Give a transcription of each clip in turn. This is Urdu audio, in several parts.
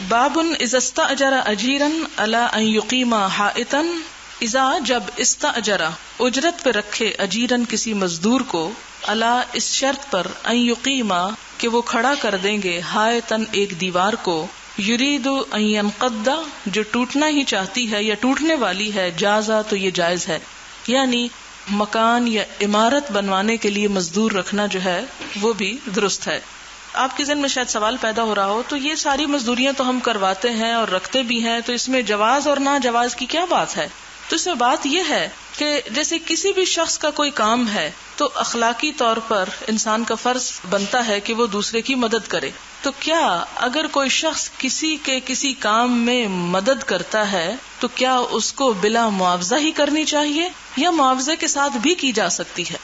باب اذا استأجر اجیرا علی ان یقیم حائطا، اذا جب استأجر اجرت پہ رکھے اجیرن کسی مزدور کو، علی اس شرط پر، ان یقیم کہ وہ کھڑا کر دیں گے، حائطا ایک دیوار کو، یرید ان ینقض جو ٹوٹنا ہی چاہتی ہے یا ٹوٹنے والی ہے، جازا تو یہ جائز ہے. یعنی مکان یا عمارت بنوانے کے لیے مزدور رکھنا جو ہے وہ بھی درست ہے. آپ کے ذہن میں شاید سوال پیدا ہو رہا ہو تو یہ ساری مزدوریاں تو ہم کرواتے ہیں اور رکھتے بھی ہیں، تو اس میں جواز اور ناجواز کی کیا بات ہے؟ تو اس میں بات یہ ہے کہ جیسے کسی بھی شخص کا کوئی کام ہے تو اخلاقی طور پر انسان کا فرض بنتا ہے کہ وہ دوسرے کی مدد کرے. تو کیا اگر کوئی شخص کسی کے کسی کام میں مدد کرتا ہے تو کیا اس کو بلا معاوضہ ہی کرنی چاہیے یا معاوضے کے ساتھ بھی کی جا سکتی ہے؟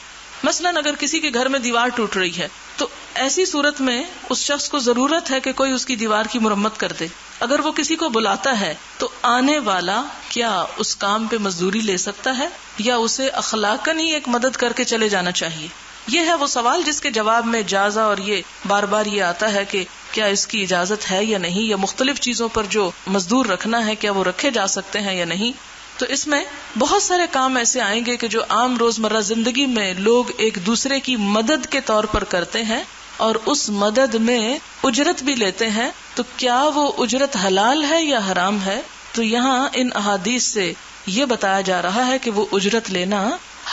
مثلا اگر کسی کے گھر میں دیوار ٹوٹ رہی ہے تو ایسی صورت میں اس شخص کو ضرورت ہے کہ کوئی اس کی دیوار کی مرمت کر دے. اگر وہ کسی کو بلاتا ہے تو آنے والا کیا اس کام پہ مزدوری لے سکتا ہے یا اسے اخلاقاً ہی ایک مدد کر کے چلے جانا چاہیے؟ یہ ہے وہ سوال جس کے جواب میں جازا اور یہ بار بار یہ آتا ہے کہ کیا اس کی اجازت ہے یا نہیں، یا مختلف چیزوں پر جو مزدور رکھنا ہے کیا وہ رکھے جا سکتے ہیں یا نہیں. تو اس میں بہت سارے کام ایسے آئیں گے کہ جو عام روزمرہ زندگی میں لوگ ایک دوسرے کی مدد کے طور پر کرتے ہیں اور اس مدد میں اجرت بھی لیتے ہیں. تو کیا وہ اجرت حلال ہے یا حرام ہے؟ تو یہاں ان احادیث سے یہ بتایا جا رہا ہے کہ وہ اجرت لینا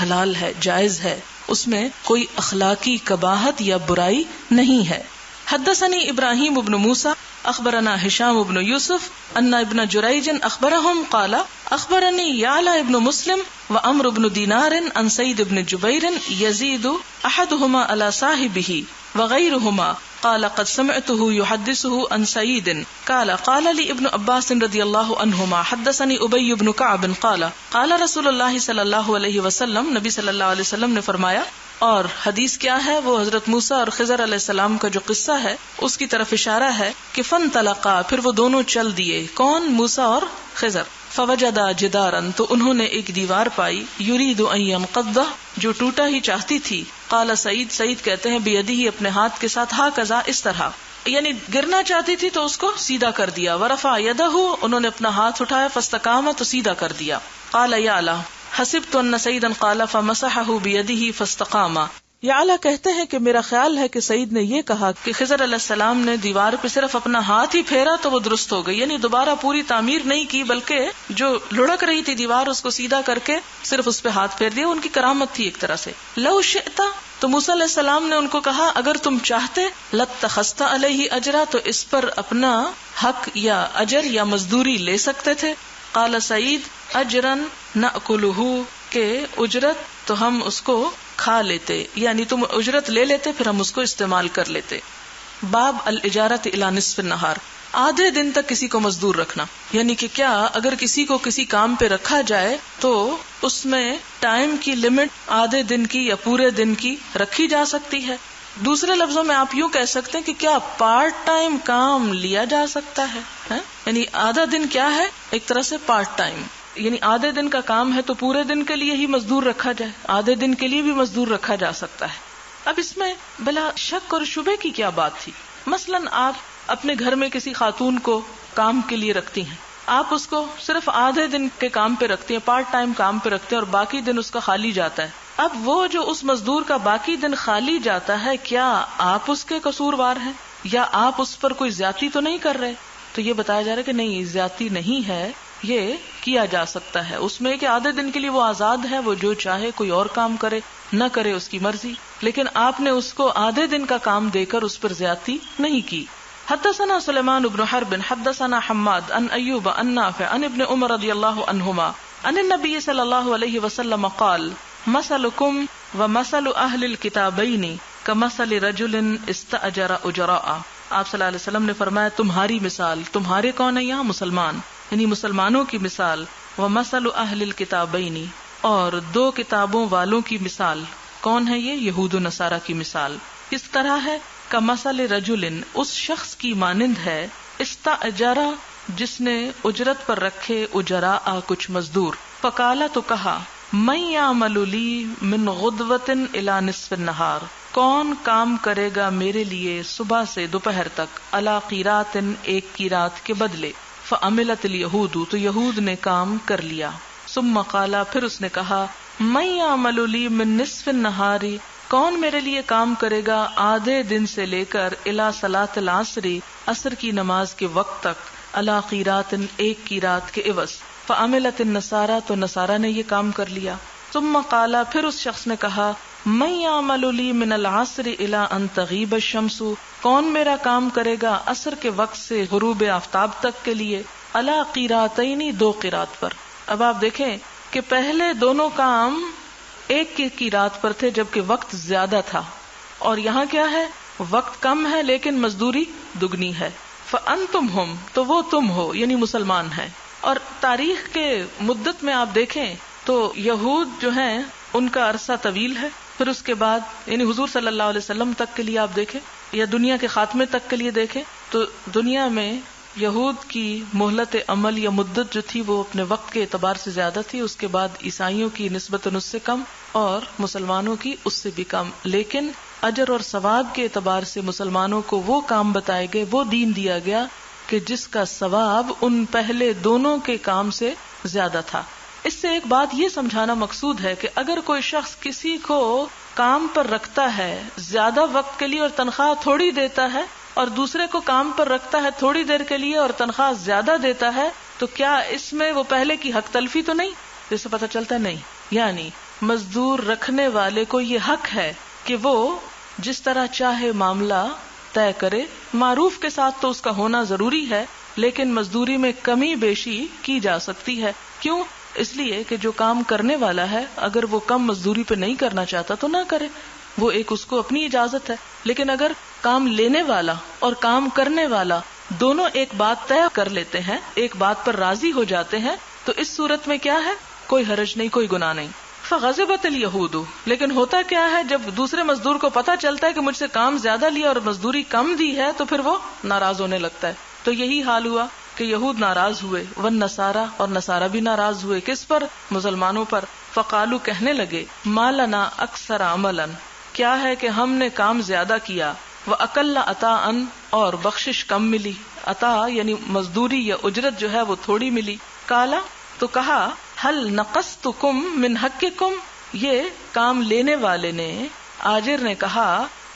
حلال ہے، جائز ہے، اس میں کوئی اخلاقی قباحت یا برائی نہیں ہے. حدثني ابراہیم ابن موسیٰ اخبرنا ہشام ابن یوسف ان ابن جریج اخبرهم قال اخبرني يعلى ابن مسلم وعمر ابن دینار عن سعید ابن جبیر یزید احدهما على صاحبه وغيرهما قال قد سمعته يحدثه عن سعید قال قال لي ابن عباس رضی اللہ عنہما حدثني ابی بن کعب قال قال رسول اللہ صلی اللہ علیہ وسلم، نبی صلی اللہ علیہ وسلم نے فرمایا. اور حدیث کیا ہے؟ وہ حضرت موسیٰ اور خضر علیہ السلام کا جو قصہ ہے اس کی طرف اشارہ ہے کہ فانطلقا، پھر وہ دونوں چل دیے. کون؟ موسیٰ اور خضر. فوجدا جدارا، تو انہوں نے ایک دیوار پائی، یرید ان ینقض جو ٹوٹا ہی چاہتی تھی. قال سعید، سعید کہتے ہیں بیدہ اپنے ہاتھ کے ساتھ، ہاکذا اس طرح، یعنی گرنا چاہتی تھی تو اس کو سیدھا کر دیا. ورفع یدہ، انہوں نے اپنا ہاتھ اٹھایا، فاستقام، تو سیدھا کر دیا. قال یا اللہ حسبت ان سعیدا قال فمسحه بيده فاستقام. یا اعلیٰ کہتے ہیں کہ میرا خیال ہے کہ سعید نے یہ کہا کہ خضر علیہ السلام نے دیوار پہ صرف اپنا ہاتھ ہی پھیرا تو وہ درست ہو گئی، یعنی دوبارہ پوری تعمیر نہیں کی بلکہ جو لڑک رہی تھی دیوار اس کو سیدھا کر کے صرف اس پہ ہاتھ پھیر دیا. ان کی کرامت تھی ایک طرح سے. لو شئتا، تو موسیٰ علیہ السلام نے ان کو کہا اگر تم چاہتے، لاتخذت علیہ اجرا، تو اس پر اپنا حق یا اجر یا مزدوری لے سکتے تھے. قال سعید اجرن نأکلہ، کہ اجرت تو ہم اس کو کھا لیتے، یعنی تم اجرت لے لیتے پھر ہم اس کو استعمال کر لیتے. باب الاجارۃ الی نصف النہار، آدھے دن تک کسی کو مزدور رکھنا، یعنی کہ کیا اگر کسی کو کسی کام پہ رکھا جائے تو اس میں ٹائم کی لمٹ آدھے دن کی یا پورے دن کی رکھی جا سکتی ہے. دوسرے لفظوں میں آپ یوں کہہ سکتے ہیں کہ کیا پارٹ ٹائم کام لیا جا سکتا ہے؟ یعنی آدھا دن کیا ہے؟ ایک طرح سے پارٹ ٹائم، یعنی آدھے دن کا کام ہے تو پورے دن کے لیے ہی مزدور رکھا جائے، آدھے دن کے لیے بھی مزدور رکھا جا سکتا ہے. اب اس میں بلا شک اور شبہ کی کیا بات تھی؟ مثلا آپ اپنے گھر میں کسی خاتون کو کام کے لیے رکھتی ہیں، آپ اس کو صرف آدھے دن کے کام پہ رکھتی ہیں، پارٹ ٹائم کام پہ رکھتے ہیں اور باقی دن اس کا خالی جاتا ہے. اب وہ جو اس مزدور کا باقی دن خالی جاتا ہے، کیا آپ اس کے قصوروار ہیں یا آپ اس پر کوئی زیادتی تو نہیں کر رہے؟ تو یہ بتایا جا رہا ہے کہ نہیں، زیادتی نہیں ہے، یہ کیا جا سکتا ہے. اس میں کہ آدھے دن کے لیے وہ آزاد ہے، وہ جو چاہے کوئی اور کام کرے نہ کرے اس کی مرضی، لیکن آپ نے اس کو آدھے دن کا کام دے کر اس پر زیادتی نہیں کی. حدثنا سلیمان بن حرب حدثنا حماد عن ایوب عن نافع عن ابن عمر رضی اللہ عنہما عن النبی صلی اللہ علیہ وسلم قال مثلکم ومثل اہل الکتابین کمثل رجل استأجر اجراء. آپ صلی اللہ علیہ وسلم نے فرمایا تمہاری مثال، تمہارے کون ہے یہاں؟ مسلمان، یعنی مسلمانوں کی مثال، ومثل اہل الکتابین، اور دو کتابوں والوں کی مثال. کون ہے یہ؟ یہود و نصارہ کی مثال. کس طرح ہے؟ کمثل رجل، اس شخص کی مانند ہے، استأجر جس نے اجرت پر رکھے اجراء کچھ مزدور. فقال، تو کہا، من یعمل لی من غدوۃ الی نصف النہار، کون کام کرے گا میرے لیے صبح سے دوپہر تک، علی قیرات، ایک قیرات کے بدلے، فعملت الیہود، تو یہود نے کام کر لیا، ثم قال، پھر اس نے کہا، من یعمل لی من نصف النہار، کون میرے لیے کام کرے گا آدھے دن سے لے کر الی صلاۃ العصر، عصر کی نماز کے وقت تک، علی قیرات، ایک قیرات کے عوض، فعملت النصارى، تو نصارہ نے یہ کام کر لیا، ثم قال، پھر اس شخص نے کہا، من یعمل لی من العصر الی ان تغیب الشمس، کون میرا کام کرے گا عصر کے وقت سے غروب آفتاب تک کے لیے، علی قیراتین، دو قیرات پر۔ اب آپ دیکھیں کہ پہلے دونوں کام ایک کی رات پر تھے جبکہ وقت زیادہ تھا، اور یہاں کیا ہے، وقت کم ہے لیکن مزدوری دگنی ہے۔ فَأَنْتُمْ هُمْ، تو وہ تم ہو، یعنی مسلمان ہیں۔ اور تاریخ کے مدت میں آپ دیکھیں تو یہود جو ہیں ان کا عرصہ طویل ہے، پھر اس کے بعد یعنی حضور صلی اللہ علیہ وسلم تک کے لیے آپ دیکھیں یا دنیا کے خاتمے تک کے لیے دیکھیں تو دنیا میں یہود کی مہلت عمل یا مدت جو تھی وہ اپنے وقت کے اعتبار سے زیادہ تھی، اس کے بعد عیسائیوں کی نسبتاً اس سے کم اور مسلمانوں کی اس سے بھی کم، لیکن اجر اور ثواب کے اعتبار سے مسلمانوں کو وہ کام بتائے گئے، وہ دین دیا گیا کہ جس کا ثواب ان پہلے دونوں کے کام سے زیادہ تھا۔ اس سے ایک بات یہ سمجھانا مقصود ہے کہ اگر کوئی شخص کسی کو کام پر رکھتا ہے زیادہ وقت کے لیے اور تنخواہ تھوڑی دیتا ہے، اور دوسرے کو کام پر رکھتا ہے تھوڑی دیر کے لیے اور تنخواہ زیادہ دیتا ہے، تو کیا اس میں وہ پہلے کی حق تلفی تو نہیں؟ جسے پتہ چلتا نہیں، یعنی مزدور رکھنے والے کو یہ حق ہے کہ وہ جس طرح چاہے معاملہ طے کرے، معروف کے ساتھ تو اس کا ہونا ضروری ہے، لیکن مزدوری میں کمی بیشی کی جا سکتی ہے۔ کیوں؟ اس لیے کہ جو کام کرنے والا ہے اگر وہ کم مزدوری پہ نہیں کرنا چاہتا تو نہ کرے، وہ ایک اس کو اپنی اجازت ہے، لیکن اگر کام لینے والا اور کام کرنے والا دونوں ایک بات طے کر لیتے ہیں، ایک بات پر راضی ہو جاتے ہیں، تو اس صورت میں کیا ہے، کوئی حرج نہیں، کوئی گناہ نہیں۔ فغضبت الیہود، لیکن ہوتا کیا ہے جب دوسرے مزدور کو پتا چلتا ہے کہ مجھ سے کام زیادہ لیا اور مزدوری کم دی ہے تو پھر وہ ناراض ہونے لگتا ہے۔ تو یہی حال ہوا کہ یہود ناراض ہوئے، والنصارى، اور نصارہ بھی ناراض ہوئے، کس پر؟ مسلمانوں پر۔ فقالو، کہنے لگے، ما لنا اکثر عملا، کیا ہے کہ ہم نے کام زیادہ کیا، وَأَقَلَّ عَطَاءً، اور بخشش کم ملی، عطا یعنی مزدوری یا اجرت جو ہے وہ تھوڑی ملی۔ کالا، تو کہا، هل نقصتکم من حقکم، یہ کام لینے والے نے، آجر نے کہا،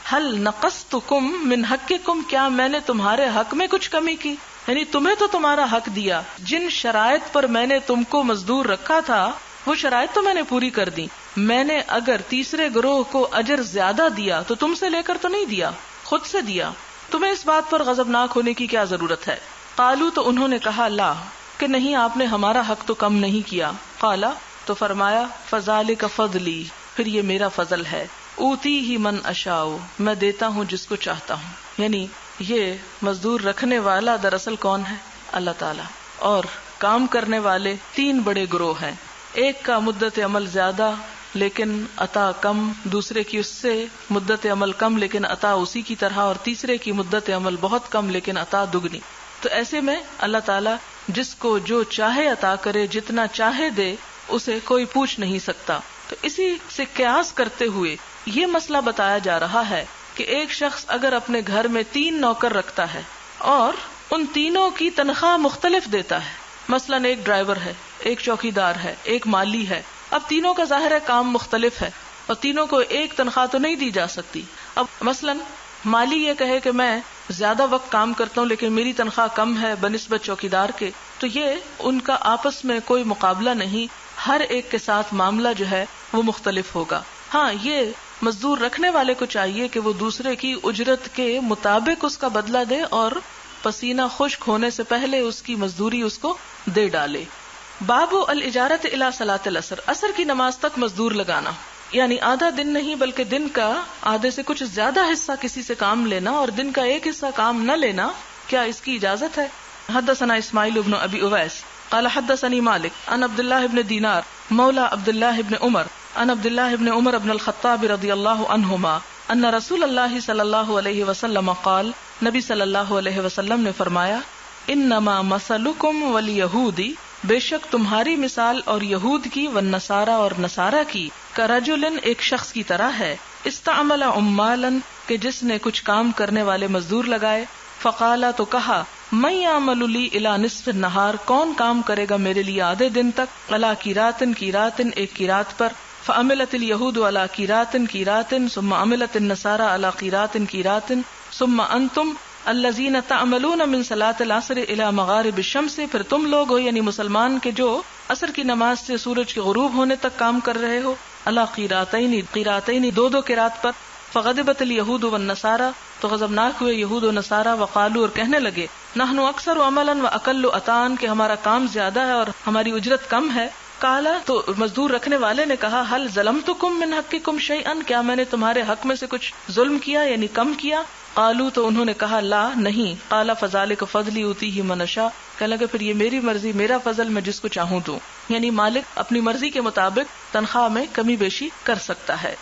هل نقصتکم من حقکم، کیا میں نے تمہارے حق میں کچھ کمی کی؟ یعنی تمہیں تو تمہارا حق دیا، جن شرائط پر میں نے تم کو مزدور رکھا تھا وہ شرائط تو میں نے پوری کر دی، میں نے اگر تیسرے گروہ کو اجر زیادہ دیا تو تم سے لے کر تو نہیں دیا، خود سے دیا، تمہیں اس بات پر غضبناک ہونے کی کیا ضرورت ہے؟ قالو، تو انہوں نے کہا، لا، کہ نہیں، آپ نے ہمارا حق تو کم نہیں کیا۔ قالا، تو فرمایا، فذالک فضلی، پھر یہ میرا فضل ہے، اوتی ہی من اشاء، میں دیتا ہوں جس کو چاہتا ہوں۔ یعنی یہ مزدور رکھنے والا دراصل کون ہے؟ اللہ تعالی، اور کام کرنے والے تین بڑے گروہ ہیں، ایک کا مدت عمل زیادہ لیکن عطا کم، دوسرے کی اس سے مدت عمل کم لیکن عطا اسی کی طرح، اور تیسرے کی مدت عمل بہت کم لیکن عطا دگنی۔ تو ایسے میں اللہ تعالیٰ جس کو جو چاہے عطا کرے، جتنا چاہے دے، اسے کوئی پوچھ نہیں سکتا۔ تو اسی سے قیاس کرتے ہوئے یہ مسئلہ بتایا جا رہا ہے کہ ایک شخص اگر اپنے گھر میں 3 نوکر رکھتا ہے اور ان تینوں کی تنخواہ مختلف دیتا ہے، مثلاً ایک ڈرائیور ہے، ایک چوکیدار ہے، ایک مالی ہے، اب تینوں کا ظاہر ہے کام مختلف ہے اور تینوں کو ایک تنخواہ تو نہیں دی جا سکتی۔ اب مثلاً مالی یہ کہے کہ میں زیادہ وقت کام کرتا ہوں لیکن میری تنخواہ کم ہے بنسبت چوکیدار کے، تو یہ ان کا آپس میں کوئی مقابلہ نہیں، ہر ایک کے ساتھ معاملہ جو ہے وہ مختلف ہوگا۔ ہاں، یہ مزدور رکھنے والے کو چاہیے کہ وہ دوسرے کی اجرت کے مطابق اس کا بدلہ دے اور پسینہ خشک ہونے سے پہلے اس کی مزدوری اس کو دے ڈالے۔ باب الاجارۃ الی صلاۃ العصر، عصر کی نماز تک مزدور لگانا، یعنی آدھا دن نہیں بلکہ دن کا آدھے سے کچھ زیادہ حصہ کسی سے کام لینا اور دن کا ایک حصہ کام نہ لینا، کیا اس کی اجازت ہے؟ حدثنا اسماعیل بن ابی اویس قال حدثني مالک عن عبد اللہ بن دینار مولا عبد اللہ بن عمر عن عبد اللہ بن عمر بن الخطاب رضی اللہ عنہما ان رسول اللہ صلی اللہ علیہ وسلم قال، نبی صلی اللہ علیہ وسلم نے فرمایا، انما مثلکم والیہودی، بے شک تمہاری مثال اور یہود کی، والنصارى اور نصارہ کی، کرجل ایک شخص کی طرح ہے، استعمل عمالا کہ جس نے کچھ کام کرنے والے مزدور لگائے، فقالا تو کہا من یعمل لی الی نصف النہار کون کام کرے گا میرے لیے آدھے دن تک، علی قیراتن قیراتن ایک قیرات پر، فعملت الیہود علی قیراتن قیراتن ثم عملت النصارى علی قیراتن قیراتن ثم انتم الذین تعملون من صلاۃ العصر الی مغارب الشمس، پھر تم لوگ ہو یعنی مسلمان کے جو عصر کی نماز سے سورج کے غروب ہونے تک کام کر رہے ہو، علی قیراتین قیراتین دو دو قرات پر، فغضبت الیہود والنصارى تو غضبناک ہوئے یہود و نصارہ، وقالوا اور کہنے لگے نحن اکثر عملا واقل عطاء کہ ہمارا کام زیادہ ہے اور ہماری اجرت کم ہے، قالا تو مزدور رکھنے والے نے کہا هل ظلمتکم من حقکم شیئا کیا میں نے تمہارے حق میں سے کچھ ظلم کیا یعنی کم کیا، قالوا تو انہوں نے کہا لا نہیں، قال فذلک فضلی اوتیہ من اشاء کہنے لگے پھر یہ میری مرضی میرا فضل میں جس کو چاہوں دوں، یعنی مالک اپنی مرضی کے مطابق تنخواہ میں کمی بیشی کر سکتا ہے۔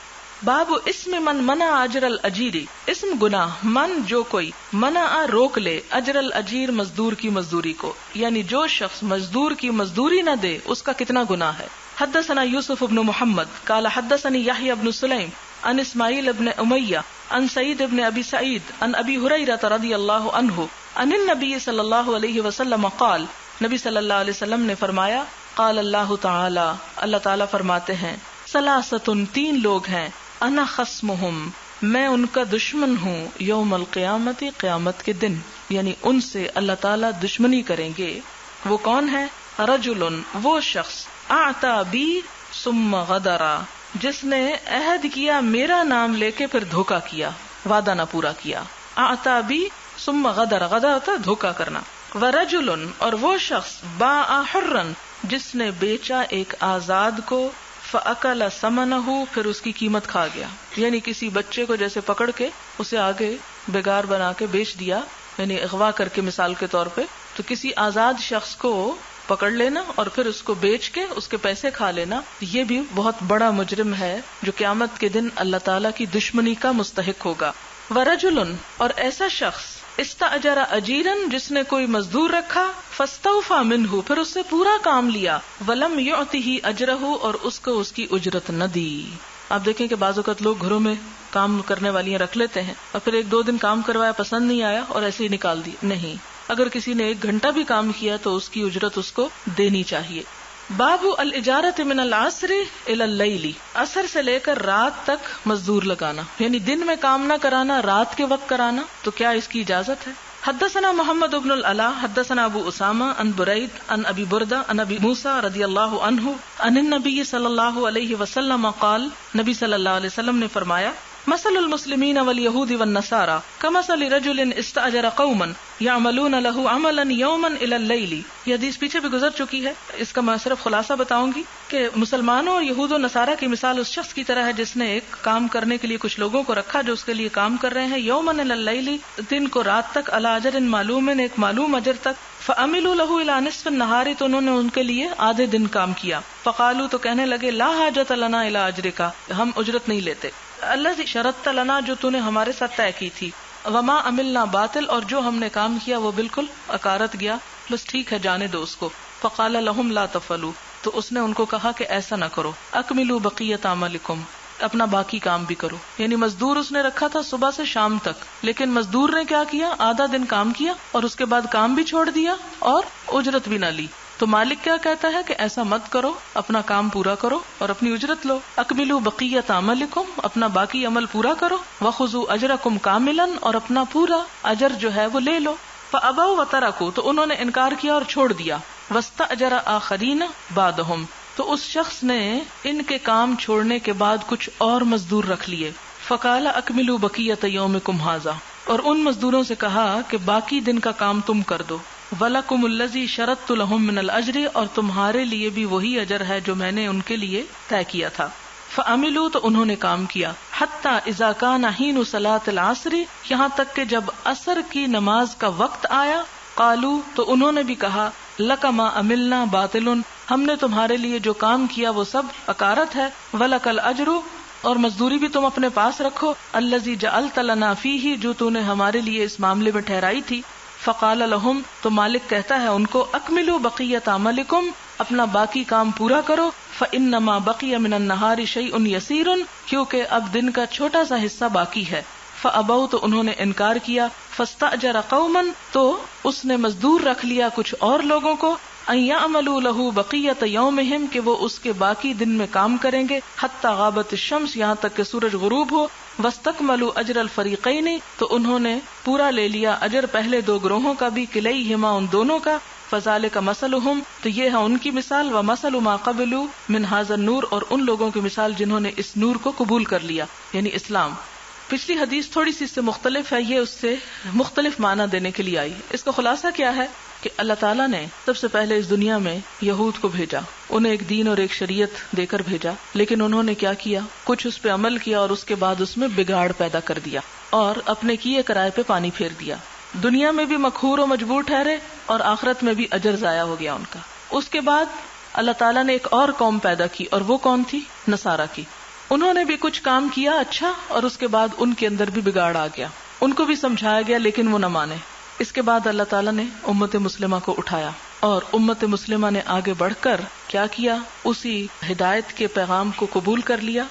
باب اسم من منع اجر الاجیری، اسم گناہ من جو کوئی منع روک لے اجر الاجیر مزدور کی مزدوری کو، یعنی جو شخص مزدور کی مزدوری نہ دے اس کا کتنا گناہ ہے۔ حدثنا یوسف بن محمد قال حدثني یحیی بن سلیم عن اسماعیل بن امیہ عن سعید بن ابی سعید عن ابی ہریرہ رضی اللہ عنہ عن النبی صلی اللہ علیہ وسلم قال نبی صلی اللہ علیہ وسلم نے فرمایا قال اللہ تعالی اللہ تعالی فرماتے ہیں ثلاثۃ تین لوگ ہیں انا خصمہم میں ان کا دشمن ہوں یوم القیامت قیامت کے دن، یعنی ان سے اللہ تعالیٰ دشمنی کریں گے۔ وہ کون ہے؟ رجل وہ شخص اعطا بی ثم غدرا جس نے عہد کیا میرا نام لے کے پھر دھوکا کیا، وعدہ نہ پورا کیا۔ اعطا بی ثم غدر، غدر ہوتا ہے دھوکا کرنا۔ ورجل اور وہ شخص باع حرا جس نے بیچا ایک آزاد کو، فَأَكَلَ ثَمَنَهُ پھر اس کی قیمت کھا گیا، یعنی کسی بچے کو جیسے پکڑ کے اسے آگے بیگار بنا کے بیچ دیا، یعنی اغوا کر کے مثال کے طور پہ، تو کسی آزاد شخص کو پکڑ لینا اور پھر اس کو بیچ کے اس کے پیسے کھا لینا، یہ بھی بہت بڑا مجرم ہے جو قیامت کے دن اللہ تعالیٰ کی دشمنی کا مستحق ہوگا۔ وَرَجُلٌ اور ایسا شخص استأجر اجیرن جس نے کوئی مزدور رکھا، فاستوفى منہ پھر اس سے پورا کام لیا، ولم یعطہ اجرہ اور اس کو اس کی اجرت نہ دی۔ آپ دیکھیں کہ بعض اوقات لوگ گھروں میں کام کرنے والیاں رکھ لیتے ہیں اور پھر ایک دو دن کام کروایا پسند نہیں آیا اور ایسے ہی نکال دی، نہیں، اگر کسی نے 1 گھنٹہ بھی کام کیا تو اس کی اجرت اس کو دینی چاہیے۔ باب الاجارۃ من العصر الی اللیل، عصر سے لے کر رات تک مزدور لگانا، یعنی دن میں کام نہ کرانا، رات کے وقت کرانا، تو کیا اس کی اجازت ہے؟ حدثنا محمد بن العلاء حدثنا ابو اسامہ عن برید عن ابی بردہ عن ابی موسیٰ رضی اللہ عنہ عن النبی صلی اللہ علیہ وسلم قال نبی صلی اللہ علیہ وسلم نے فرمایا مثل المسلمین والیہود والنصارى کمثل رجل استأجر قوما یعملون له عملا یوما الی اللیل، یہ حدیث پیچھے بھی گزر چکی ہے، اس کا میں صرف خلاصہ بتاؤں گی کہ مسلمانوں اور یہود و نصارہ کی مثال اس شخص کی طرح ہے جس نے ایک کام کرنے کے لیے کچھ لوگوں کو رکھا جو اس کے لیے کام کر رہے ہیں، یوما الی اللیل دن کو رات تک، علی اجر معلوم ایک معلوم اجر تک، فعملوا له الی نصف النہار تو انہوں نے ان کے لیے آدھے دن کام کیا، فقالوا تو کہنے لگے لا حاجت لنا الی اجرک ہم اجرت نہیں لیتے، الذی شرطت لنا جو تو نے ہمارے ساتھ طے کی تھی، وما عملنا باطل اور جو ہم نے کام کیا وہ بالکل اکارت گیا، بس ٹھیک ہے جانے دو اس کو، فقال لهم لا تفعلوا تو اس نے ان کو کہا کہ ایسا نہ کرو، اکملوا بقیت عملکم اپنا باقی کام بھی کرو، یعنی مزدور اس نے رکھا تھا صبح سے شام تک، لیکن مزدور نے کیا کیا، آدھا دن کام کیا اور اس کے بعد کام بھی چھوڑ دیا اور اجرت بھی نہ لی، تو مالک کیا کہتا ہے کہ ایسا مت کرو، اپنا کام پورا کرو اور اپنی اجرت لو، اکملوا بقیت عملکم اپنا باقی عمل پورا کرو، وخذوا اجرکم کاملا اور اپنا پورا اجر جو ہے وہ لے لو، فابوا وترکوا تو انہوں نے انکار کیا اور چھوڑ دیا، واستأجر آخرین بعدہم تو اس شخص نے ان کے کام چھوڑنے کے بعد کچھ اور مزدور رکھ لیے، فقال اکملوا بقیت یومکم ھذا اور ان مزدوروں سے کہا کہ باقی دن کا کام تم کر دو، وَلَكُمُ الَّذِي شَرَطْتُ لَهُم مِّنَ الْأَجْرِ اور تمہارے لیے بھی وہی اجر ہے جو میں نے ان کے لیے طے کیا تھا، فَعَمِلُوا تو انہوں نے کام کیا، حَتَّى إِذَا كَانَ حِينُ صَلَاةِ الْعَصْرِ یہاں تک کہ جب عصر کی نماز کا وقت آیا، قالوا تو انہوں نے بھی کہا لَكَ مَا عَمِلْنَا بَاطِلٌ ہم نے تمہارے لیے جو کام کیا وہ سب اکارت ہے، وَلَكَ الْأَجْرُ اور مزدوری بھی تم اپنے پاس رکھو، الَّذِي جَعَلْتَ لَنَا فِيهِ جو تو نے ہمارے لیے اس معاملے میں ٹھہرائی تھی، فقال لهم تو مالک کہتا ہے ان کو اکملوا بقیت عملکم اپنا باقی کام پورا کرو. فإنما بقي من النهار شيء يسير، کیونکہ اب دن کا چھوٹا سا حصہ باقی ہے. فأبوا، تو انہوں نے انکار کیا. فاستأجر قوما، تو اس نے مزدور رکھ لیا کچھ اور لوگوں کو. ان يعملوا له بقية يومهم، کہ وہ اس کے باقی دن میں کام کریں گے. حتى غابت الشمس، یہاں تک کہ سورج غروب ہو. واستكملوا اجر الفريقين، تو انہوں نے پورا لے لیا اجر پہلے دو گروہوں کا بھی. کلیہما، ان دونوں کا. فذلك مثلهم، تو یہ ہے ان کی مثال. ومثل ما قبلوا من هذا النور، اور ان لوگوں کی مثال جنہوں نے اس نور کو قبول کر لیا، یعنی اسلام. پچھلی حدیث تھوڑی سی اس سے مختلف ہے، یہ اس سے مختلف معنی دینے کے لیے آئی. اس کا خلاصہ کیا ہے کہ اللہ تعالیٰ نے سب سے پہلے اس دنیا میں یہود کو بھیجا، انہیں ایک دین اور ایک شریعت دے کر بھیجا، لیکن انہوں نے کیا کیا؟ کچھ اس پہ عمل کیا اور اس کے بعد اس میں بگاڑ پیدا کر دیا اور اپنے کیے کرائے پہ پانی پھیر دیا. دنیا میں بھی مقہور و مجبور ٹھہرے اور آخرت میں بھی اجر ضائع ہو گیا ان کا. اس کے بعد اللہ تعالیٰ نے ایک اور قوم پیدا کی، اور وہ کون تھی؟ نصارہ کی. انہوں نے بھی کچھ کام کیا اچھا، اور اس کے بعد ان کے اندر بھی بگاڑ آ گیا. ان کو بھی سمجھایا گیا لیکن وہ نہ مانے. اس کے بعد اللہ تعالیٰ نے امت مسلمہ کو اٹھایا، اور امت مسلمہ نے آگے بڑھ کر کیا کیا؟ اسی ہدایت کے پیغام کو قبول کر لیا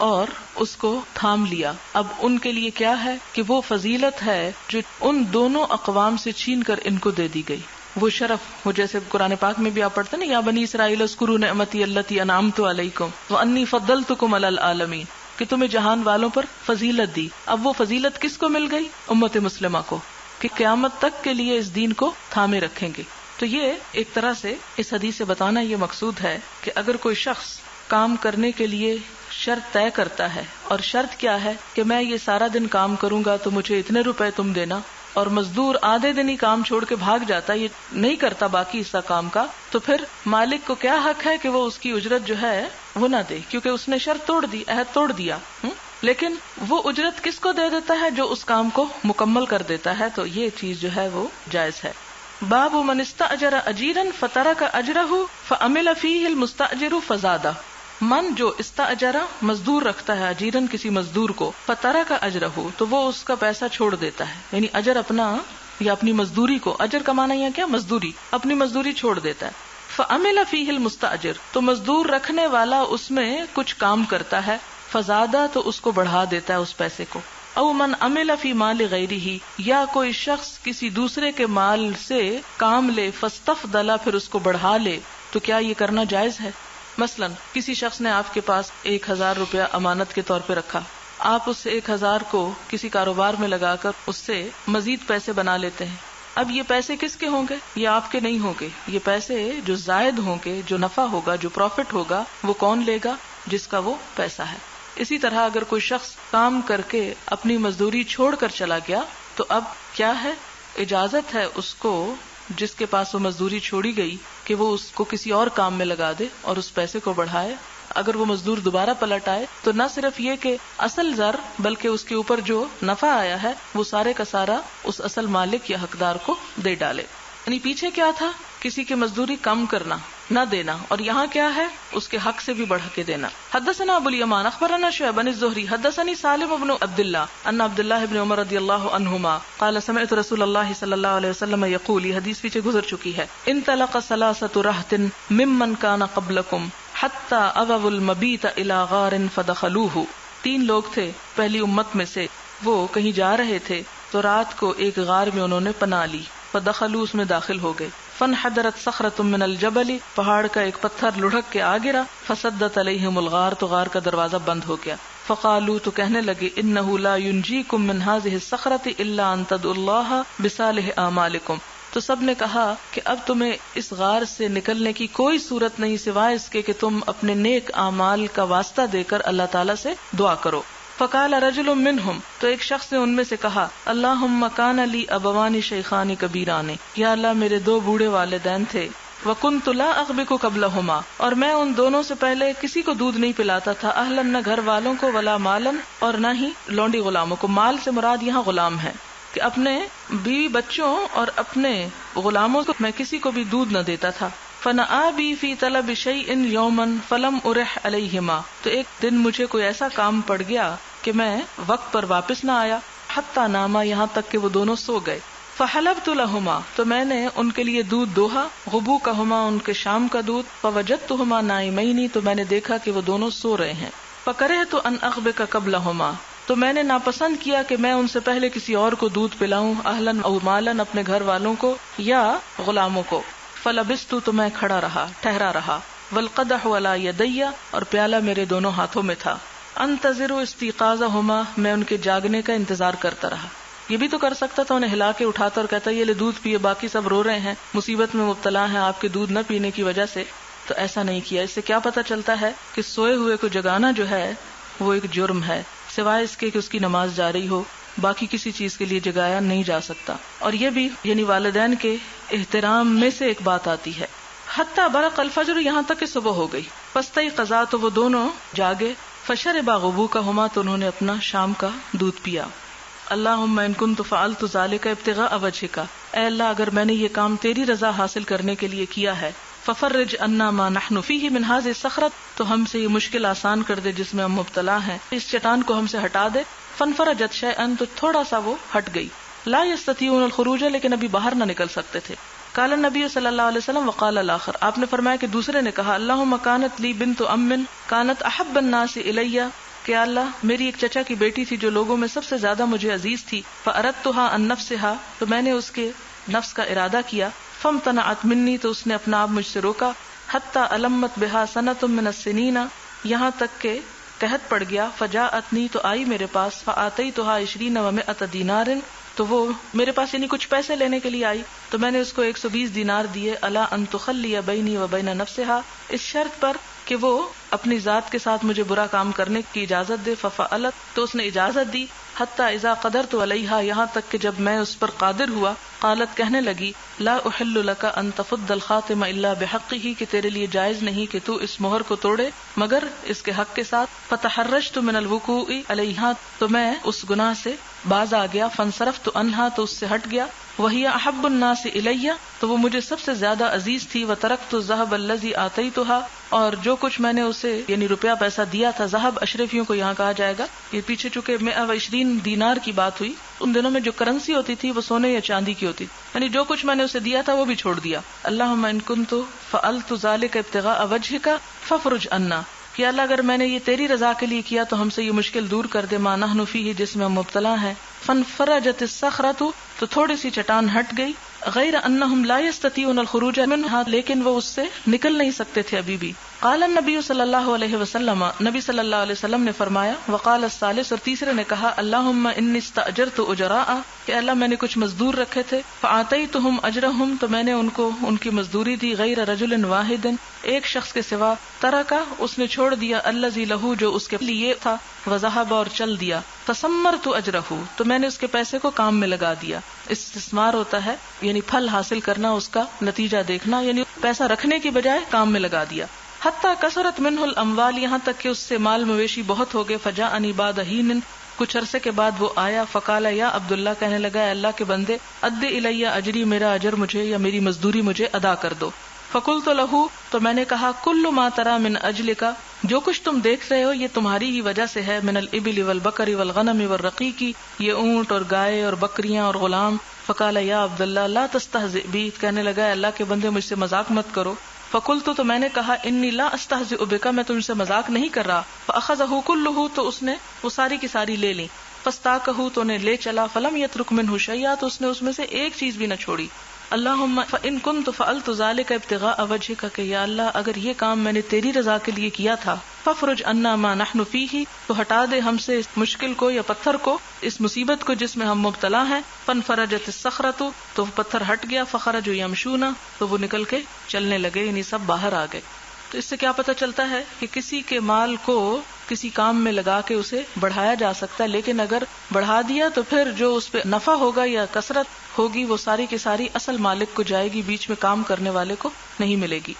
اور اس کو تھام لیا. اب ان کے لیے کیا ہے کہ وہ فضیلت ہے جو ان دونوں اقوام سے چھین کر ان کو دے دی گئی. وہ شرف، وہ جیسے قرآن پاک میں بھی آپ پڑھتے ہیں نا، یا بنی اسرائیل اذکروا نعمتی التی انعمت علیکم وانی فضلتکم علی العالمین، کہ تمہیں جہان والوں پر فضیلت دی. اب وہ فضیلت کس کو مل گئی؟ امت مسلمہ کو، کہ قیامت تک کے لیے اس دین کو تھامے رکھیں گے. تو یہ ایک طرح سے اس حدیث سے بتانا یہ مقصود ہے کہ اگر کوئی شخص کام کرنے کے لیے شرط طے کرتا ہے، اور شرط کیا ہے کہ میں یہ سارا دن کام کروں گا تو مجھے اتنے روپے تم دینا، اور مزدور آدھے دن ہی کام چھوڑ کے بھاگ جاتا، یہ نہیں کرتا باقی حصہ کام کا، تو پھر مالک کو کیا حق ہے کہ وہ اس کی اجرت جو ہے وہ نہ دے، کیونکہ اس نے شرط توڑ دی، عہد توڑ دیا. لیکن وہ اجرت کس کو دے دیتا ہے؟ جو اس کام کو مکمل کر دیتا ہے. تو یہ چیز جو ہے وہ جائز ہے. باب من استأجر اجیرا فترک اجرہ فعمل فیہ المستأجر فزادہ. من جو استأجر مزدور رکھتا ہے، اجیرن کسی مزدور کو، فترک اجرہ تو وہ اس کا پیسہ چھوڑ دیتا ہے، یعنی اجر اپنا یا اپنی مزدوری کو، اجر کا معنی یہ کیا؟ مزدوری، اپنی مزدوری چھوڑ دیتا ہے. فعمل فیہ المستأجر تو مزدور رکھنے والا اس میں کچھ کام کرتا ہے، فزادہ تو اس کو بڑھا دیتا ہے اس پیسے کو. او من عمل فی مال غیرہ، یا کوئی شخص کسی دوسرے کے مال سے کام لے، فاستفضل پھر اس کو بڑھا لے، تو کیا یہ کرنا جائز ہے؟ مثلا کسی شخص نے آپ کے پاس 1000 روپیہ امانت کے طور پہ رکھا، آپ اس 1000 کو کسی کاروبار میں لگا کر اس سے مزید پیسے بنا لیتے ہیں. اب یہ پیسے کس کے ہوں گے؟ یہ آپ کے نہیں ہوں گے. یہ پیسے جو زائد ہوں گے، جو نفع ہوگا، جو پروفٹ ہوگا، وہ کون لے گا؟ جس کا وہ پیسہ ہے. اسی طرح اگر کوئی شخص کام کر کے اپنی مزدوری چھوڑ کر چلا گیا تو اب کیا ہے؟ اجازت ہے اس کو جس کے پاس وہ مزدوری چھوڑی گئی کہ وہ اس کو کسی اور کام میں لگا دے اور اس پیسے کو بڑھائے. اگر وہ مزدور دوبارہ پلٹ آئے تو نہ صرف یہ کہ اصل زر بلکہ اس کے اوپر جو نفع آیا ہے وہ سارے کا سارا اس اصل مالک یا حقدار کو دے ڈالے. یعنی پیچھے کیا تھا؟ کسی کی مزدوری کم کرنا، نہ دینا، اور یہاں کیا ہے؟ اس کے حق سے بھی بڑھ کے دینا. حدثنا ابو الیمان اخبرنا شعیب بن الزہری حدثنی سالم بن عبد اللہ ان عبد اللہ بن عمر رضی اللہ عنہما قال سمعت رسول اللہ صلی اللہ علیہ وسلم یقول، یہ حدیث پیچھے گزر چکی ہے، انطلق ثلاثۃ رہط ممن کان قبلکم حتی اووا المبیت الی غار فدخلوہ. 3 لوگ تھے پہلی امت میں سے، وہ کہیں جا رہے تھے تو رات کو ایک غار میں انہوں نے پناہ لی، فدخلوا اس میں داخل ہو گئے. فانحدرت صخرۃ من الجبل پہاڑ کا ایک پتھر لڑھک کے آ گرا، فسدت علیہم الغار تو غار کا دروازہ بند ہو گیا. فقالوا تو کہنے لگے انہ لا ینجیکم من هذه الصخرۃ الا ان تدعوا اللہ بصالح اعمالکم. تو سب نے کہا کہ اب تمہیں اس غار سے نکلنے کی کوئی صورت نہیں سوائے اس کے کہ تم اپنے نیک اعمال کا واسطہ دے کر اللہ تعالیٰ سے دعا کرو. فقال رجل منہم تو ایک شخص نے ان میں سے کہا اللہم کان لی ابوان شیخان کبیران، یا اللہ میرے 2 بوڑھے والدین تھے، وکنت لا اغبک قبلہما اور میں ان دونوں سے پہلے کسی کو دودھ نہیں پلاتا تھا، اہلن نہ گھر والوں کو، ولا مالن اور نہ ہی لونڈی غلاموں کو. مال سے مراد یہاں غلام ہے کہ اپنے بیوی بچوں اور اپنے غلاموں کو میں کسی کو بھی دودھ نہ دیتا تھا. فنآبی فی طلب شیء یوما فلم ارح علیہما تو ایک دن مجھے کوئی ایسا کام پڑ گیا کہ میں وقت پر واپس نہ آیا، حتی ناما یہاں تک کہ وہ دونوں سو گئے. فحلبت لهما، تو میں نے ان کے لیے دودھ دوہا، غبوکہما، ان کے شام کا دودھ، فوجدتہما نائمین، تو میں نے دیکھا کہ وہ دونوں سو رہے ہیں، فکرہت ان اغبک قبلہما، تو میں نے ناپسند کیا کہ میں ان سے پہلے کسی اور کو دودھ پلاؤں، اہلن او مالن، اپنے گھر والوں کو یا غلاموں کو، فلبست، تو میں کھڑا رہا، ٹھہرا رہا، والقدح علی یدی، اور پیالہ میرے دونوں ہاتھوں میں تھا، انتظر استیقاظہما، میں ان کے جاگنے کا انتظار کرتا رہا۔ یہ بھی تو کر سکتا تھا، انہیں ہلا کے اٹھاتا اور کہتا یہ لے دودھ پیے، باقی سب رو رہے ہیں، مصیبت میں مبتلا ہیں آپ کے دودھ نہ پینے کی وجہ سے، تو ایسا نہیں کیا۔ اس سے کیا پتہ چلتا ہے کہ سوئے ہوئے کو جگانا جو ہے وہ ایک جرم ہے، سوائے اس کے کہ اس کی نماز جاری ہو، باقی کسی چیز کے لیے جگایا نہیں جا سکتا۔ اور یہ بھی یعنی والدین کے احترام میں سے ایک بات آتی ہے۔ حتی برق الفجر، یہاں تک کہ صبح ہو گئی، فاستیقظا، تو وہ دونوں جاگے، فشربا غبوکہما، تو انہوں نے اپنا شام کا دودھ پیا۔ اللہم ان کنت فعلت ذلک ابتغاء وجہک، اے اللہ اگر میں نے یہ کام تیری رضا حاصل کرنے کے لیے کیا ہے، ففرج عنا ما نحن فیہ من هذه الصخرۃ، تو ہم سے یہ مشکل آسان کر دے جس میں ہم مبتلا ہیں، اس چٹان کو ہم سے ہٹا دے۔ فانفرجت شیئا، تو تھوڑا سا وہ ہٹ گئی، لا یستطیعون الخروج، لیکن ابھی باہر نہ نکل سکتے تھے۔ قال النبی صلی اللہ علیہ وسلم وقال الاخر، آپ نے فرمایا کہ دوسرے نے کہا، اللہم کانت لی بنت ام کانت احب الناس الی، کہ اللہ میری ایک چچا کی بیٹی تھی جو لوگوں میں سب سے زیادہ مجھے عزیز تھی، فاردتها عن نفسها، تو میں نے اس کے نفس کا ارادہ کیا، فامتنعت منی، تو اس نے اپنا آپ مجھ سے روکا، حتی علمت بها سنۃ من السنین، یہاں تک کہ قحط پڑ گیا، فجاءتنی، تو آئی میرے پاس، فآتیتها 20 و100 دینار، تو وہ میرے پاس یعنی کچھ پیسے لینے کے لیے آئی، تو میں نے اس کو 120 دینار دیے، الا ان تخلی بینی و بین نفسها، اس شرط پر کہ وہ اپنی ذات کے ساتھ مجھے برا کام کرنے کی اجازت دے، ففعلت، تو اس نے اجازت دی، حتی اذا قدرت علیہا، یہاں تک کہ جب میں اس پر قادر ہوا، قالت، کہنے لگی، لا احل لک ان تفض الخاتم الا بحقہ، کہ تیرے لیے جائز نہیں کہ تو اس مہر کو توڑے مگر اس کے حق کے ساتھ، فتحرجت من الوقوع علیہا، تو میں اس گناہ سے باز آ گیا، فانصرفت عنہا، تو اس سے ہٹ گیا، وہی احب الناس الی، تو وہ مجھے سب سے زیادہ عزیز تھی، وترکت الذهب الذی آتیتها، اور جو کچھ میں نے اسے یعنی روپیہ پیسہ دیا تھا، ذهب اشرفیوں کو یہاں کہا جائے گا، یہ پیچھے چونکہ 120 دینار کی بات ہوئی، ان دنوں میں جو کرنسی ہوتی تھی وہ سونے یا چاندی کی ہوتی تھی، یعنی جو کچھ میں نے اسے دیا تھا وہ بھی چھوڑ دیا۔ اللہم ان کنت فعلت ذلک ابتغاء وجہک ففرج عنا، کہ اللہ اگر میں نے یہ تیری رضا کے لیے کیا تو ہم سے یہ مشکل دور کر دے، ما نحن فیہ، جس میں ہم مبتلا ہیں۔ فانفرجت الصخرۃ، تو تھوڑی سی چٹان ہٹ گئی، غیر انہم لا یستطیعون الخروج منہا، لیکن وہ اس سے نکل نہیں سکتے تھے ابھی بھی۔ قال النبی صلی اللہ علیہ وسلم، نبی صلی اللہ علیہ وسلم نے فرمایا، وقال الثالث، اور تیسرے نے کہا، اللہم انی استاجرت اجراء، کہ اللہ میں نے کچھ مزدور رکھے تھے، فآتیتہم اجرہم، تو میں نے ان کو ان کی مزدوری دی، غیر رجل واحد، ایک شخص کے سوا، ترکا، اس نے چھوڑ دیا، الذی لہ، جو اس کے لیے تھا، وذهب، اور چل دیا، فثمرت اجرہ، تو میں نے اس کے پیسے کو کام میں لگا دیا۔ استثمار ہوتا ہے یعنی پھل حاصل کرنا، اس کا نتیجہ دیکھنا، یعنی پیسہ رکھنے کی بجائے کام میں لگا دیا۔ حتی کثرت منہ الاموال، یہاں تک کہ اس سے مال مویشی بہت ہو گئے، فجاءنی بعد حین، کچھ عرصے کے بعد وہ آیا، فقال یا عبداللہ، کہنے لگا، اے اللہ کے بندے، اد الی اجری، میرا اجر مجھے یا میری مزدوری مجھے ادا کر دو۔ فقلت لہ، تو میں نے کہا، کل ما تری من اجلک، جو کچھ تم دیکھ رہے ہو یہ تمہاری ہی وجہ سے ہے، من الابل والبقر والغنم والرقیق، یہ اونٹ اور گائے اور بکریاں اور غلام۔ فقال یا عبداللہ لا تستہزئ بی، کہنے لگا، اللہ کے بندے مجھ سے مذاق مت کرو۔ فقلت، تو میں نے کہا، انی لا استہزئ بک، میں تم سے مذاق نہیں کر رہا۔ فاخذہ کلہ، تو اس نے وہ ساری کی ساری لے لی، فاستاکہ، تو نے لے چلا، فلم یترک منہ شیئا، تو اس نے اس میں سے ایک چیز بھی نہ چھوڑی۔ اللہم فإن کنت فعلت ذلک ابتغاء وجہک، کہ یا اللہ اگر یہ کام میں نے تیری رضا کے لیے کیا تھا، ففرج عنا ما نحن فیہ، تو ہٹا دے ہم سے اس مشکل کو یا پتھر کو، اس مصیبت کو جس میں ہم مبتلا ہیں۔ فانفرجت الصخرۃ، تو پتھر ہٹ گیا، فخرجوا یمشون، تو وہ نکل کے چلنے لگے، یعنی سب باہر آ گئے۔ تو اس سے کیا پتہ چلتا ہے کہ کسی کے مال کو کسی کام میں لگا کے اسے بڑھایا جا سکتا ہے، لیکن اگر بڑھا دیا تو پھر جو اس پہ نفع ہوگا یا کثرت ہوگی وہ ساری کی ساری اصل مالک کو جائے گی، بیچ میں کام کرنے والے کو نہیں ملے گی۔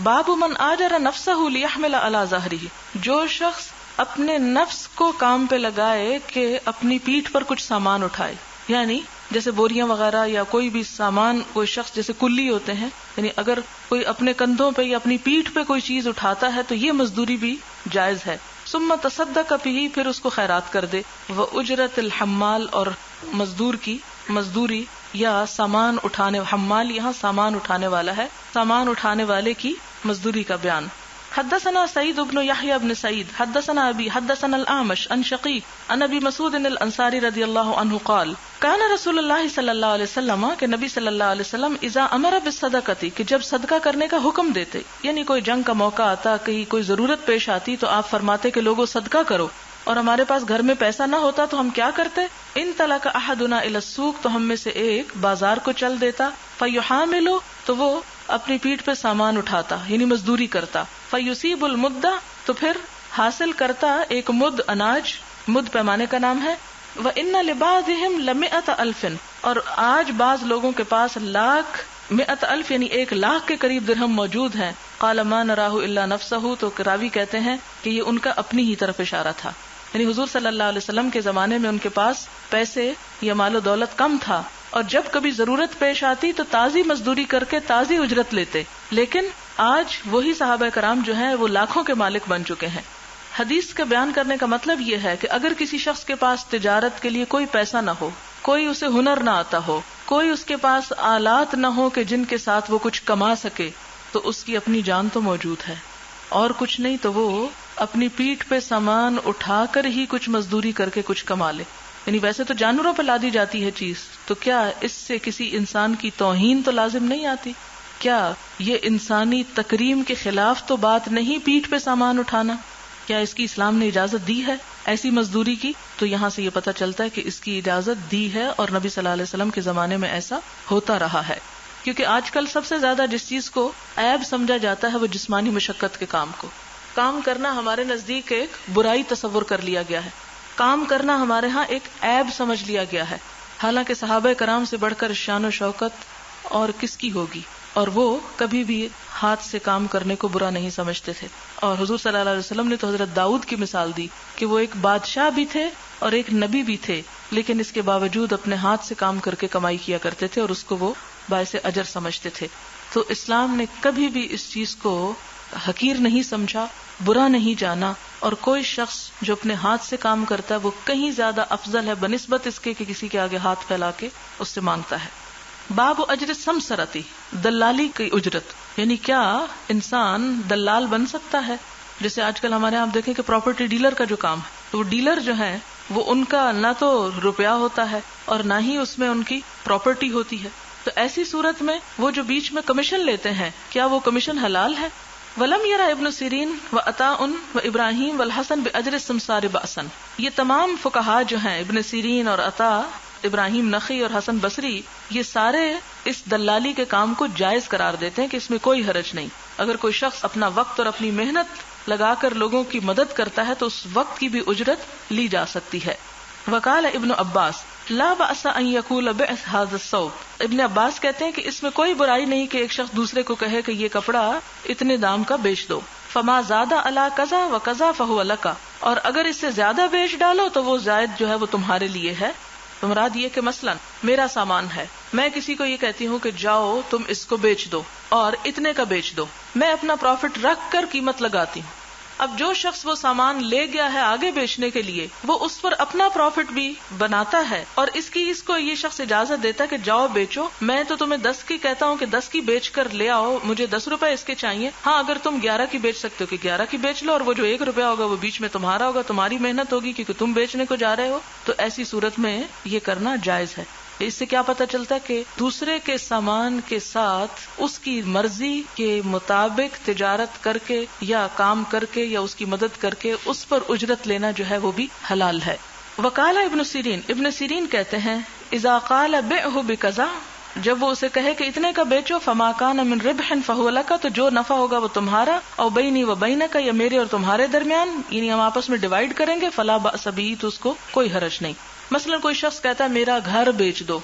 باب من آجر نفسہ لیحمل علی ظہرہ، جو شخص اپنے نفس کو کام پہ لگائے کہ اپنی پیٹھ پر کچھ سامان اٹھائے، یعنی جیسے بوریاں وغیرہ یا کوئی بھی سامان، کوئی شخص جیسے کلی ہوتے ہیں، یعنی اگر کوئی اپنے کندھوں پہ یا اپنی پیٹھ پہ کوئی چیز اٹھاتا ہے تو یہ مزدوری بھی جائز ہے۔ ثم تصدق بہ، پھر اس کو خیرات کر دے، وہ اجرت الحمال، اور مزدور کی مزدوری یا سامان اٹھانے، حمال یہاں سامان اٹھانے والا ہے، سامان اٹھانے والے کی مزدوری کا بیان. حدثنا سعید بن یحییٰ بن سعید حدثنا ابی حدثنا الاعمش عن شقیق عن ابی مسعود الانصاری رضی اللہ عنہ قال کان رسول اللہ صلی اللہ علیہ وسلم کہ نبی صلی اللہ علیہ وسلم اذا امر بالصدقۃ کہ جب صدقہ کرنے کا حکم دیتے، یعنی کوئی جنگ کا موقع آتا، کہیں کوئی ضرورت پیش آتی تو آپ فرماتے کہ لوگوں صدقہ کرو، اور ہمارے پاس گھر میں پیسہ نہ ہوتا تو ہم کیا کرتے؟ انطلق احدنا الی السوق تو ہم میں سے ایک بازار کو چل دیتا، فیحامل تو وہ اپنی پیٹھ پہ سامان اٹھاتا یعنی مزدوری کرتا، فیصیب المد تو پھر حاصل کرتا ایک مد اناج، مد پیمانے کا نام ہے، وَإِنَّ لِبَعْضِهِمْ لَمِئَةَ أَلْفٍ اور آج بعض لوگوں کے پاس لاکھ، مئت الف یعنی 1,00,000 کے قریب درہم موجود ہیں. قال ما نراہ الا نفسہ تو راوی کہتے ہیں کہ یہ ان کا اپنی ہی طرف اشارہ تھا، یعنی حضور صلی اللہ علیہ وسلم کے زمانے میں ان کے پاس پیسے یا مال و دولت کم تھا، اور جب کبھی ضرورت پیش آتی تو تازی مزدوری کر کے تازی اجرت لیتے. لیکن آج وہی صحابہ کرام جو ہیں وہ لاکھوں کے مالک بن چکے ہیں. حدیث کا بیان کرنے کا مطلب یہ ہے کہ اگر کسی شخص کے پاس تجارت کے لیے کوئی پیسہ نہ ہو، کوئی اسے ہنر نہ آتا ہو، کوئی اس کے پاس آلات نہ ہو کہ جن کے ساتھ وہ کچھ کما سکے، تو اس کی اپنی جان تو موجود ہے، اور کچھ نہیں تو وہ اپنی پیٹھ پہ سامان اٹھا کر ہی کچھ مزدوری کر کے کچھ کما لے. یعنی ویسے تو جانوروں پہ لادی جاتی ہے چیز، تو کیا اس سے کسی انسان کی توہین تو لازم نہیں آتی؟ کیا یہ انسانی تکریم کے خلاف تو بات نہیں پیٹھ پہ سامان اٹھانا؟ کیا اس کی اسلام نے اجازت دی ہے ایسی مزدوری کی؟ تو یہاں سے یہ پتہ چلتا ہے کہ اس کی اجازت دی ہے، اور نبی صلی اللہ علیہ وسلم کے زمانے میں ایسا ہوتا رہا ہے. کیونکہ آج کل سب سے زیادہ جس چیز کو عیب سمجھا جاتا ہے وہ جسمانی مشقت کے کام کو. کام کرنا ہمارے نزدیک ایک برائی تصور کر لیا گیا ہے، کام کرنا ہمارے ہاں ایک عیب سمجھ لیا گیا ہے، حالانکہ صحابہ کرام سے بڑھ کر شان و شوکت اور کس کی ہوگی، اور وہ کبھی بھی ہاتھ سے کام کرنے کو برا نہیں سمجھتے تھے. اور حضور صلی اللہ علیہ وسلم نے تو حضرت داؤد کی مثال دی کہ وہ ایک بادشاہ بھی تھے اور ایک نبی بھی تھے، لیکن اس کے باوجود اپنے ہاتھ سے کام کر کے کمائی کیا کرتے تھے اور اس کو وہ باعث اجر سمجھتے تھے. تو اسلام نے کبھی بھی اس چیز کو حقیر نہیں سمجھا، برا نہیں جانا، اور کوئی شخص جو اپنے ہاتھ سے کام کرتا ہے وہ کہیں زیادہ افضل ہے بنسبت اس کے کہ کسی کے آگے ہاتھ پھیلا کے اس سے مانگتا ہے. باب اجر سمسرتی دلالی کی اجرت، یعنی کیا انسان دلال بن سکتا ہے؟ جیسے آج کل ہمارے یہاں آپ دیکھیں کہ پراپرٹی ڈیلر کا جو کام ہے، تو وہ ڈیلر جو ہے وہ ان کا نہ تو روپیہ ہوتا ہے اور نہ ہی اس میں ان کی پراپرٹی ہوتی ہے. تو ایسی صورت میں وہ جو بیچ میں کمیشن لیتے ہیں، کیا وہ کمیشن حلال ہے؟ ولم یرا ابن سیرین و عطاء و ابراہیم والحسن باجر السمسار بأسا، یہ تمام فقہا جو ہیں ابن سیرین اور عطاء، ابراہیم نخعی اور حسن بصری، یہ سارے اس دلالی کے کام کو جائز قرار دیتے ہیں کہ اس میں کوئی حرج نہیں. اگر کوئی شخص اپنا وقت اور اپنی محنت لگا کر لوگوں کی مدد کرتا ہے تو اس وقت کی بھی اجرت لی جا سکتی ہے. وقال ابن عباس لا بأس ان یقول بعث هذا الثوب، ابن عباس کہتے ہیں کہ اس میں کوئی برائی نہیں کہ ایک شخص دوسرے کو کہے کہ یہ کپڑا اتنے دام کا بیچ دو. فما زاد علی کذا و کذا فهو لک، اور اگر اس سے زیادہ بیچ ڈالو تو وہ زائد جو ہے وہ تمہارے لیے ہے. تو مراد یہ کہ مثلا میرا سامان ہے، میں کسی کو یہ کہتی ہوں کہ جاؤ تم اس کو بیچ دو اور اتنے کا بیچ دو، میں اپنا پروفٹ رکھ کر قیمت لگاتی ہوں. اب جو شخص وہ سامان لے گیا ہے آگے بیچنے کے لیے، وہ اس پر اپنا پروفٹ بھی بناتا ہے، اور اس کو یہ شخص اجازت دیتا ہے کہ جاؤ بیچو، میں تو تمہیں 10 کی کہتا ہوں کہ 10 کی بیچ کر لے آؤ، مجھے 10 روپے اس کے چاہیے. ہاں اگر تم 11 کی بیچ سکتے ہو کہ 11 کی بیچ لو، اور وہ جو 1 روپیہ ہوگا وہ بیچ میں تمہارا ہوگا، تمہاری محنت ہوگی کیونکہ تم بیچنے کو جا رہے ہو. تو ایسی صورت میں یہ کرنا جائز ہے. اس سے کیا پتہ چلتا ہے کہ دوسرے کے سامان کے ساتھ اس کی مرضی کے مطابق تجارت کر کے یا کام کر کے یا اس کی مدد کر کے اس پر اجرت لینا جو ہے وہ بھی حلال ہے. وقال ابن سیرین، ابن سیرین کہتے ہیں اذا قال بئه بکذا، جب وہ اسے کہے کہ اتنے کا بیچو، فما کان من ربح فهو لک، تو جو نفع ہوگا وہ تمہارا، او بینی و بینک، یا میرے اور تمہارے درمیان، یعنی ہم آپس میں ڈیوائڈ کریں گے، فلا بأس بہ، تو اس کو کوئی حرج نہیں. مثلا کوئی شخص کہتا ہے میرا گھر بیچ دو،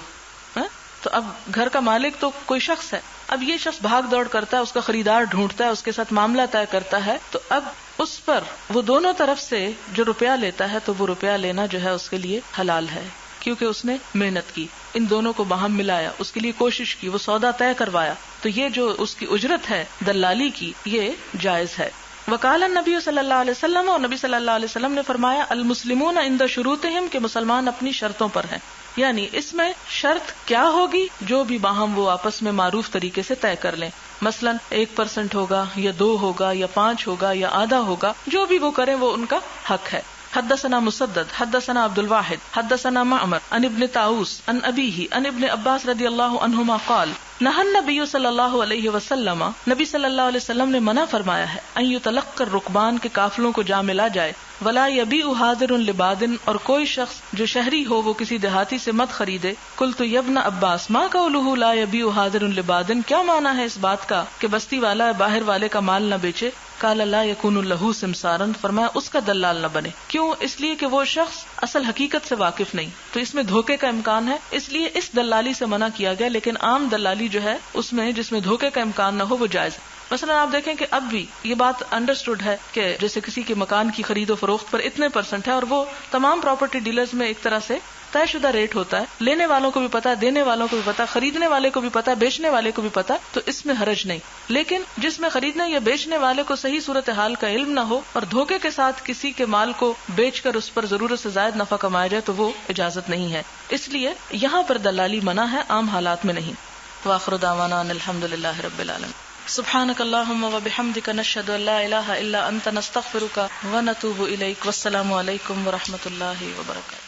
تو اب گھر کا مالک تو کوئی شخص ہے، اب یہ شخص بھاگ دوڑ کرتا ہے، اس کا خریدار ڈھونڈتا ہے، اس کے ساتھ معاملہ طے کرتا ہے، تو اب اس پر وہ دونوں طرف سے جو روپیہ لیتا ہے تو وہ روپیہ لینا جو ہے اس کے لیے حلال ہے، کیونکہ اس نے محنت کی، ان دونوں کو باہم ملایا، اس کے لیے کوشش کی، وہ سودا طے کروایا، تو یہ جو اس کی اجرت ہے دلالی کی یہ جائز ہے. وقال النبی صلی اللہ علیہ وسلم، اور نبی صلی اللہ علیہ وسلم نے فرمایا المسلمون عند شروطہم، کہ مسلمان اپنی شرطوں پر ہیں. یعنی اس میں شرط کیا ہوگی جو بھی باہم وہ آپس میں معروف طریقے سے طے کر لیں، مثلا 1% ہوگا یا 2 ہوگا یا 5 ہوگا یا آدھا ہوگا، جو بھی وہ کریں وہ ان کا حق ہے. حدثنا مسدد حدثنا عبد الواحد حدثنا معمر عن ابن طاووس عن ابیہ عن ابن عباس رضی اللہ عنہما قال نہى النبی صلی اللہ علیہ وسلم، نبی صلی اللہ علیہ وسلم نے منع فرمایا ہے ان یتلقى الرکبان کے قافلوں کو جا ملا جائے، ولا یبیع حاضر لباد، اور کوئی شخص جو شہری ہو وہ کسی دیہاتی سے مت خریدے. قلت یا ابن عباس ما قوله لا یبیع حاضر لباد، کیا معنی ہے اس بات کا کہ بستی والا باہر والے کا مال نہ بیچے؟ قال لا یکون له سمسارا، فرمایا اس کا دلال نہ بنے. کیوں؟ اس لیے کہ وہ شخص اصل حقیقت سے واقف نہیں، تو اس میں دھوکے کا امکان ہے، اس لیے اس دلالی سے منع کیا گیا. لیکن عام دلالی جو ہے اس میں جس میں دھوکے کا امکان نہ ہو وہ جائز ہے. مثلا آپ دیکھیں کہ اب بھی یہ بات انڈرسٹوڈ ہے کہ جیسے کسی کے مکان کی خرید و فروخت پر اتنے % ہے، اور وہ تمام پراپرٹی ڈیلرز میں ایک طرح سے طے شدہ ریٹ ہوتا ہے، لینے والوں کو بھی پتا، دینے والوں کو بھی پتا، خریدنے والے کو بھی پتا، بیچنے والے کو بھی پتا، تو اس میں حرج نہیں. لیکن جس میں خریدنے یا بیچنے والے کو صحیح صورتحال کا علم نہ ہو اور دھوکے کے ساتھ کسی کے مال کو بیچ کر اس پر ضرورت سے زائد نفع کمایا جائے تو وہ اجازت نہیں ہے. اس لیے یہاں پر دلالی منع ہے، عام حالات میں نہیں. وآخر دعوانا ان الحمد للہ رب العالمین. سبحانک اللہم وبحمدک نشہد ان لا الہ الا انت نستغفرک ونتوب الیک. والسلام علیکم ورحمۃ اللہ وبرکاتہ.